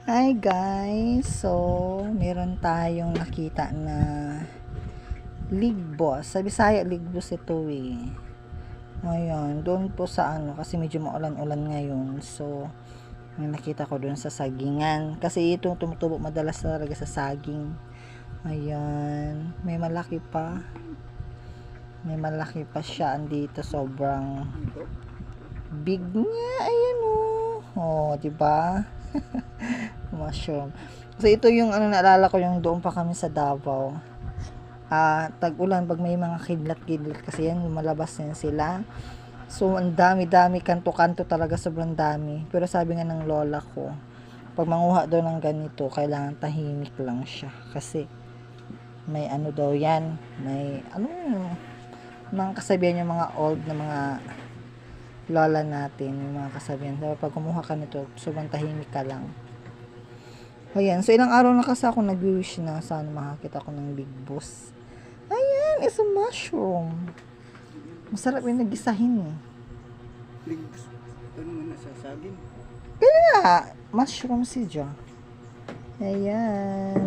Hi guys! So, meron tayong nakita na ligbos. Sa Bisaya, ligbos ito eh. Ngayon, doon po sa kasi medyo maulan-ulan ngayon. So, may nakita ko doon sa sagingan. Kasi itong tumutubo madalas talaga sa saging. Ayan. May malaki pa. May malaki pa siya. Andito sobrang big niya. Ayan oh. Oh, diba? Mushroom. So ito yung naalala ko yung doon pa kami sa Davao. Tag-ulan pag may mga kidlat-kidlat kasi yan lumalabas yan sila. So ang dami-dami, kanto-kanto talaga, sobrang dami. Pero sabi nga ng lola ko, pag manguha daw ng ganito, kailangan tahimik lang siya kasi may daw yan, may mga kasabihan yung mga old na mga lola natin, yung mga kasabihan. Dapat pag kumuha ka nito, sobrang tahimik ka lang. Ayan. So, ilang araw na kasi ako nag-wish na sana makakita ko ng big boss. Ayan. It's a mushroom. Masarap yung nagisahin eh. Big boss. Ano mo nasasagin? Kaya, mushroom siya. Ayan.